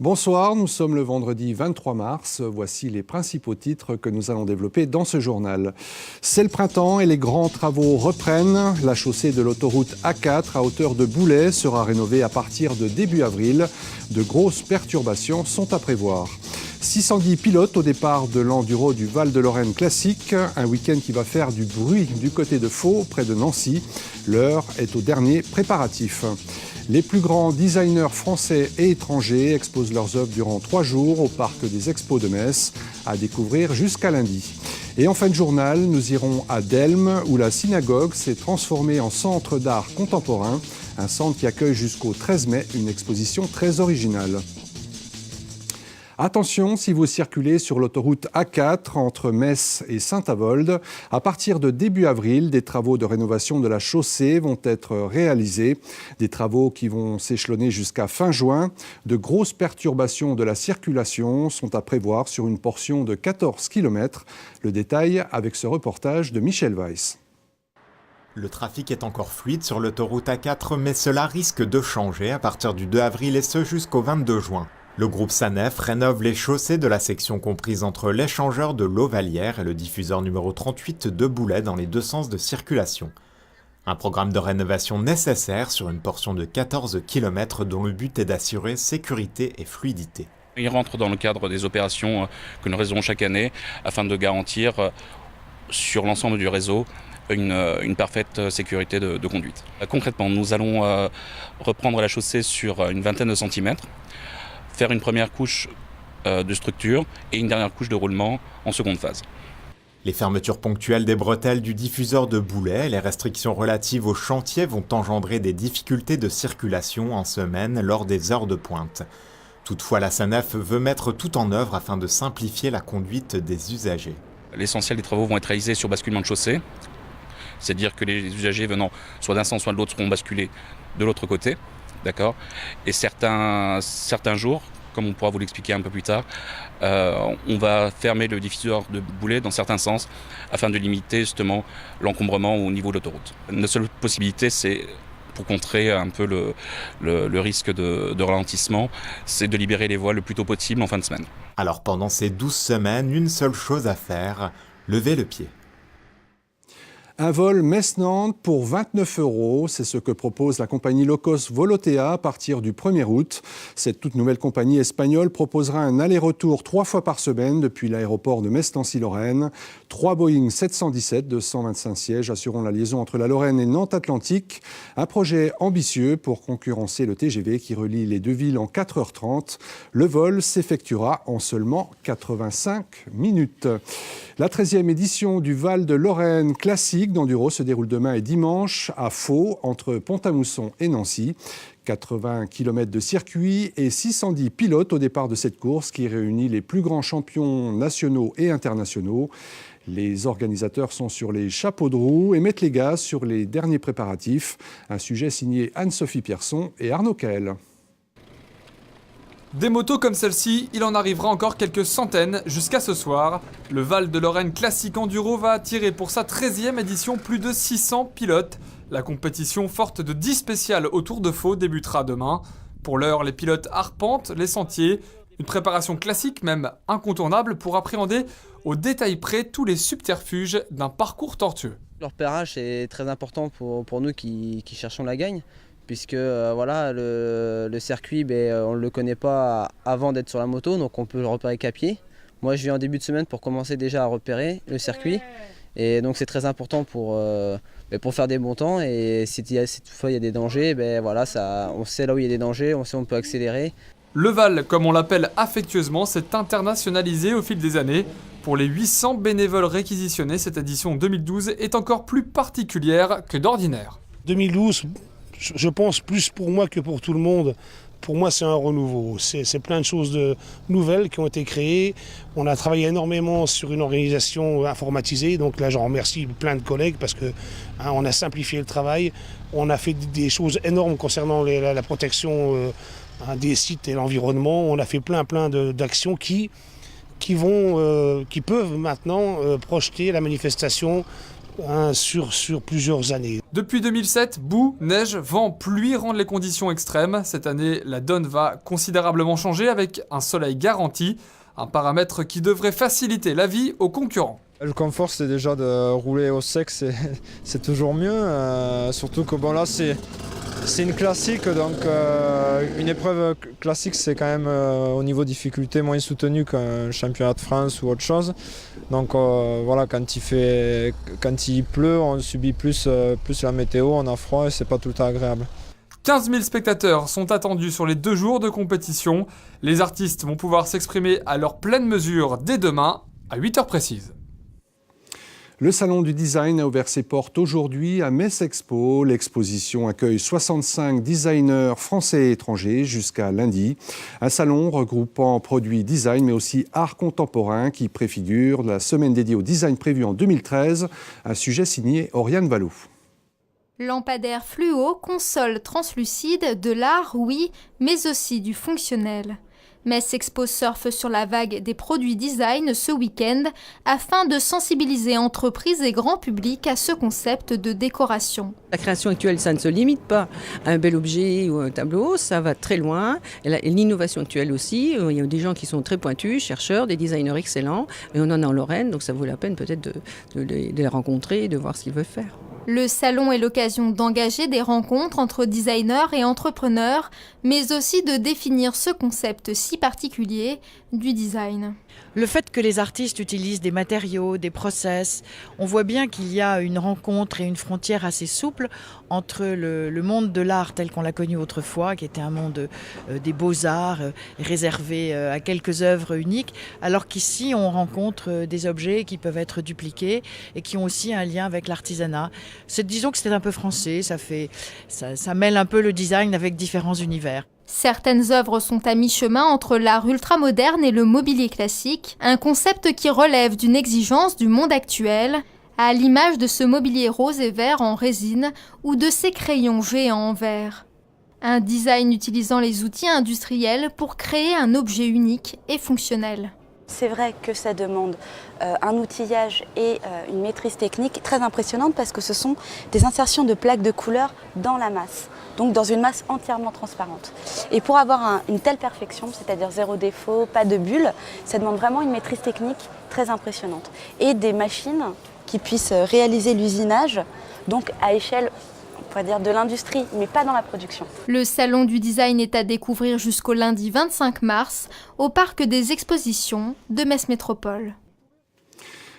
Bonsoir, nous sommes le vendredi 23 mars. Voici les principaux titres que nous allons développer dans ce journal. C'est le printemps et les grands travaux reprennent. La chaussée de l'autoroute A4 à hauteur de Boulay sera rénovée à partir de début avril. De grosses perturbations sont à prévoir. 610 pilotes au départ de l'enduro du Val de Lorraine classique. Un week-end qui va faire du bruit du côté de Faux, près de Nancy. L'heure est au dernier préparatif. Les plus grands designers français et étrangers exposent leurs œuvres durant 3 jours au Parc des Expos de Metz, à découvrir jusqu'à lundi. Et en fin de journal, nous irons à Delme, où la synagogue s'est transformée en centre d'art contemporain, un centre qui accueille jusqu'au 13 mai une exposition très originale. Attention, si vous circulez sur l'autoroute A4 entre Metz et Saint-Avold, à partir de début avril, des travaux de rénovation de la chaussée vont être réalisés. Des travaux qui vont s'échelonner jusqu'à fin juin. De grosses perturbations de la circulation sont à prévoir sur une portion de 14 km. Le détail avec ce reportage de Michel Weiss. Le trafic est encore fluide sur l'autoroute A4, mais cela risque de changer à partir du 2 avril et ce jusqu'au 22 juin. Le groupe Sanef rénove les chaussées de la section comprise entre l'échangeur de l'Auvalière et le diffuseur numéro 38 de Boulay dans les deux sens de circulation. Un programme de rénovation nécessaire sur une portion de 14 km dont le but est d'assurer sécurité et fluidité. Il rentre dans le cadre des opérations que nous réalisons chaque année afin de garantir sur l'ensemble du réseau une parfaite sécurité de conduite. Concrètement, nous allons reprendre la chaussée sur une vingtaine de centimètres, faire une première couche de structure et une dernière couche de roulement en seconde phase. Les fermetures ponctuelles des bretelles du diffuseur de Boulay et les restrictions relatives au chantier vont engendrer des difficultés de circulation en semaine lors des heures de pointe. Toutefois, la SANEF veut mettre tout en œuvre afin de simplifier la conduite des usagers. L'essentiel des travaux vont être réalisés sur basculement de chaussée, c'est-à-dire que les usagers venant soit d'un sens soit de l'autre seront basculés de l'autre côté. D'accord. Et certains jours, comme on pourra vous l'expliquer un peu plus tard, on va fermer le diffuseur de Boulay dans certains sens afin de limiter justement l'encombrement au niveau de l'autoroute. Notre seule possibilité, c'est pour contrer un peu le risque de ralentissement, c'est de libérer les voies le plus tôt possible en fin de semaine. Alors pendant ces 12 semaines, une seule chose à faire, lever le pied. Un vol Metz-Nantes pour 29 €, c'est ce que propose la compagnie low-cost Volotea à partir du 1er août. Cette toute nouvelle compagnie espagnole proposera un aller-retour 3 fois par semaine depuis l'aéroport de Metz-Nancy-Lorraine. 3 Boeing 717 de 125 sièges assureront la liaison entre la Lorraine et Nantes-Atlantique. Un projet ambitieux pour concurrencer le TGV qui relie les deux villes en 4h30. Le vol s'effectuera en seulement 85 minutes. La 13e édition du Val de Lorraine classique d'enduro se déroule demain et dimanche à Faux, entre Pont-à-Mousson et Nancy. 80 km de circuit et 610 pilotes au départ de cette course qui réunit les plus grands champions nationaux et internationaux. Les organisateurs sont sur les chapeaux de roue et mettent les gaz sur les derniers préparatifs. Un sujet signé Anne-Sophie Pierson et Arnaud Caël. Des motos comme celle-ci, il en arrivera encore quelques centaines jusqu'à ce soir. Le Val de Lorraine Classique Enduro va attirer pour sa 13e édition plus de 600 pilotes. La compétition forte de 10 spéciales autour de Faux débutera demain. Pour l'heure, les pilotes arpentent les sentiers. Une préparation classique, même incontournable, pour appréhender au détail près tous les subterfuges d'un parcours tortueux. Le repérage est très important pour nous qui cherchons la gagne. Puisque voilà, le circuit, on ne le connaît pas avant d'être sur la moto, donc on peut le repérer qu'à pied. Moi je viens en début de semaine pour commencer déjà à repérer le circuit. Et donc c'est très important pour faire des bons temps. Et si toutefois il y a des dangers, voilà, on sait là où il y a des dangers, on sait où on peut accélérer. Le Val, comme on l'appelle affectueusement, s'est internationalisé au fil des années. Pour les 800 bénévoles réquisitionnés, cette édition 2012 est encore plus particulière que d'ordinaire. 2012, je pense plus pour moi que pour tout le monde. Pour moi, c'est un renouveau. C'est plein de choses nouvelles qui ont été créées. On a travaillé énormément sur une organisation informatisée. Donc là, j'en remercie plein de collègues parce que on a simplifié le travail. On a fait des choses énormes concernant la protection des sites et l'environnement. On a fait plein d'actions qui peuvent maintenant projeter la manifestation sur plusieurs années. Depuis 2007, boue, neige, vent, pluie rendent les conditions extrêmes. Cette année, la donne va considérablement changer avec un soleil garanti, un paramètre qui devrait faciliter la vie aux concurrents. Le confort, c'est déjà de rouler au sec, c'est toujours mieux. Surtout que bon, là, c'est une classique, donc une épreuve classique, c'est quand même au niveau difficulté moins soutenu qu'un championnat de France ou autre chose. Donc voilà, quand il pleut, on subit plus la météo, on a froid et c'est pas tout le temps agréable. 15 000 spectateurs sont attendus sur les 2 jours de compétition. Les artistes vont pouvoir s'exprimer à leur pleine mesure dès demain, à 8h précises. Le Salon du Design a ouvert ses portes aujourd'hui à Metz Expo. L'exposition accueille 65 designers français et étrangers jusqu'à lundi. Un salon regroupant produits design mais aussi art contemporain qui préfigure la semaine dédiée au design prévue en 2013. Un sujet signé Oriane Vallot. Lampadaires fluo, consoles translucides, de l'art, oui, mais aussi du fonctionnel. Metz Expo surfe sur la vague des produits design ce week-end afin de sensibiliser entreprises et grand public à ce concept de décoration. La création actuelle, ça ne se limite pas à un bel objet ou un tableau, ça va très loin. Et l'innovation actuelle aussi, il y a des gens qui sont très pointus, chercheurs, des designers excellents, et on en a en Lorraine, donc ça vaut la peine peut-être de les rencontrer et de voir ce qu'ils veulent faire. Le salon est l'occasion d'engager des rencontres entre designers et entrepreneurs, mais aussi de définir ce concept si particulier du design. Le fait que les artistes utilisent des matériaux, des process, on voit bien qu'il y a une rencontre et une frontière assez souple entre le monde de l'art tel qu'on l'a connu autrefois, qui était un monde des beaux-arts, réservé à quelques œuvres uniques, alors qu'ici on rencontre des objets qui peuvent être dupliqués et qui ont aussi un lien avec l'artisanat. Disons que c'est un peu français, ça mêle un peu le design avec différents univers. Certaines œuvres sont à mi-chemin entre l'art ultramoderne et le mobilier classique, un concept qui relève d'une exigence du monde actuel, à l'image de ce mobilier rose et vert en résine ou de ces crayons géants en verre. Un design utilisant les outils industriels pour créer un objet unique et fonctionnel. C'est vrai que ça demande un outillage et une maîtrise technique très impressionnante parce que ce sont des insertions de plaques de couleur dans la masse, donc dans une masse entièrement transparente. Et pour avoir une telle perfection, c'est-à-dire zéro défaut, pas de bulles, ça demande vraiment une maîtrise technique très impressionnante. Et des machines qui puissent réaliser l'usinage, donc à échelle de l'industrie, mais pas dans la production. Le salon du design est à découvrir jusqu'au lundi 25 mars au parc des expositions de Metz Métropole.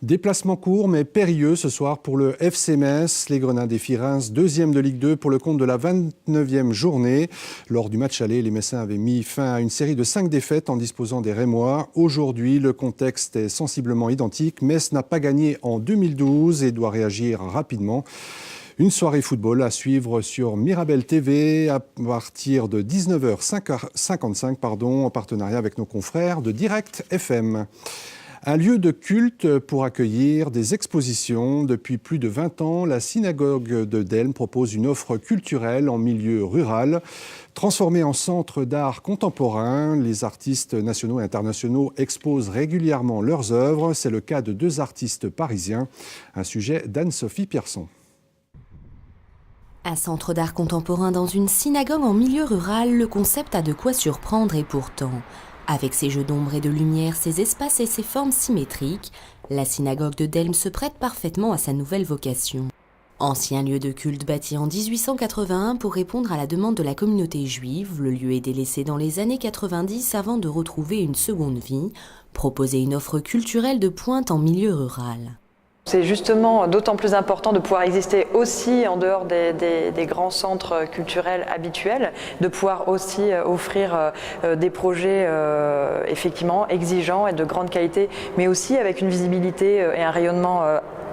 Déplacement court mais périlleux ce soir pour le FC Metz. Les Grenats défient Reims, 2e de Ligue 2 pour le compte de la 29e journée. Lors du match aller, les Messins avaient mis fin à une série de 5 défaites en disposant des Rémois. Aujourd'hui, le contexte est sensiblement identique. Metz n'a pas gagné en 2012 et doit réagir rapidement. Une soirée football à suivre sur Mirabel TV à partir de 19h55 en partenariat avec nos confrères de Direct FM. Un lieu de culte pour accueillir des expositions. Depuis plus de 20 ans, la synagogue de Delme propose une offre culturelle en milieu rural. Transformée en centre d'art contemporain, les artistes nationaux et internationaux exposent régulièrement leurs œuvres. C'est le cas de 2 artistes parisiens. Un sujet d'Anne-Sophie Pierson. Un centre d'art contemporain dans une synagogue en milieu rural, le concept a de quoi surprendre et pourtant, avec ses jeux d'ombre et de lumière, ses espaces et ses formes symétriques, la synagogue de Delme se prête parfaitement à sa nouvelle vocation. Ancien lieu de culte bâti en 1881 pour répondre à la demande de la communauté juive, le lieu est délaissé dans les années 90 avant de retrouver une seconde vie, proposer une offre culturelle de pointe en milieu rural. C'est justement d'autant plus important de pouvoir exister aussi en dehors des grands centres culturels habituels, de pouvoir aussi offrir des projets effectivement exigeants et de grande qualité, mais aussi avec une visibilité et un rayonnement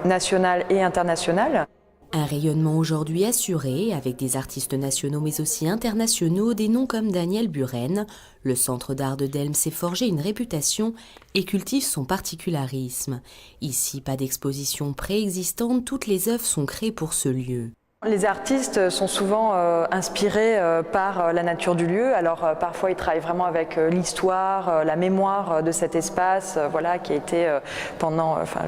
national et international. Un rayonnement aujourd'hui assuré avec des artistes nationaux mais aussi internationaux, des noms comme Daniel Buren. Le centre d'art de Delme s'est forgé une réputation et cultive son particularisme. Ici, pas d'exposition préexistante, toutes les œuvres sont créées pour ce lieu. Les artistes sont souvent inspirés par la nature du lieu. Alors parfois ils travaillent vraiment avec l'histoire, la mémoire de cet espace, voilà, qui a été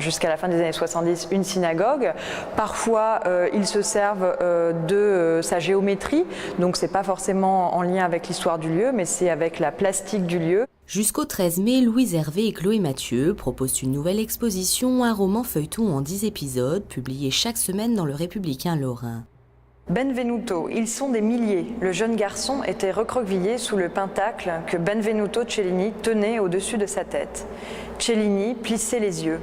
jusqu'à la fin des années 70 une synagogue. Parfois ils se servent de sa géométrie, donc c'est pas forcément en lien avec l'histoire du lieu, mais c'est avec la plastique du lieu. Jusqu'au 13 mai, Louise Hervé et Chloé Mathieu proposent une nouvelle exposition, un roman feuilleton en 10 épisodes, publié chaque semaine dans Le Républicain lorrain. Benvenuto, ils sont des milliers. Le jeune garçon était recroquevillé sous le pentacle que Benvenuto Cellini tenait au-dessus de sa tête. Cellini plissait les yeux.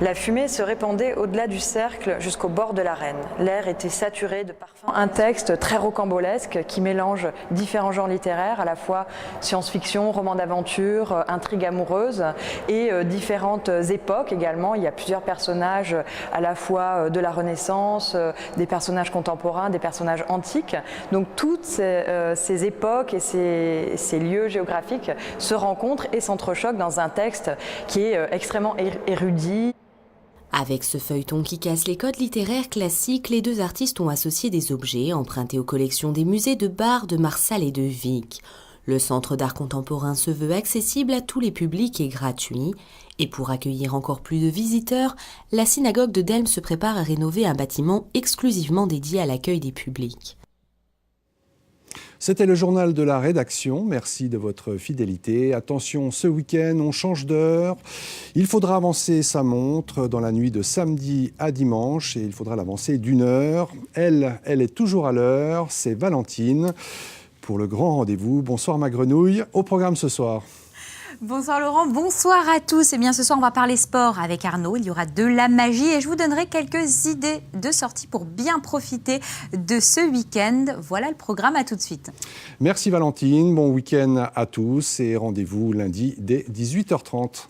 La fumée se répandait au-delà du cercle jusqu'au bord de l'arène. L'air était saturé de parfums. Un texte très rocambolesque qui mélange différents genres littéraires, à la fois science-fiction, roman d'aventure, intrigue amoureuse et différentes époques également. Il y a plusieurs personnages à la fois de la Renaissance, des personnages contemporains, des personnages antiques. Donc toutes ces époques et ces lieux géographiques se rencontrent et s'entrechoquent dans un texte qui est extrêmement érudit. Avec ce feuilleton qui casse les codes littéraires classiques, les deux artistes ont associé des objets empruntés aux collections des musées de Bar, de Marsal et de Vic. Le Centre d'art contemporain se veut accessible à tous les publics et gratuit. Et pour accueillir encore plus de visiteurs, la synagogue de Delme se prépare à rénover un bâtiment exclusivement dédié à l'accueil des publics. C'était le journal de la rédaction. Merci de votre fidélité. Attention, ce week-end, on change d'heure. Il faudra avancer sa montre dans la nuit de samedi à dimanche et il faudra l'avancer d'1 heure. Elle est toujours à l'heure. C'est Valentine pour le grand rendez-vous. Bonsoir ma grenouille. Au programme ce soir. Bonsoir Laurent, bonsoir à tous. Et bien ce soir on va parler sport avec Arnaud, il y aura de la magie et je vous donnerai quelques idées de sortie pour bien profiter de ce week-end. Voilà le programme, à tout de suite. Merci Valentine, bon week-end à tous et rendez-vous lundi dès 18h30.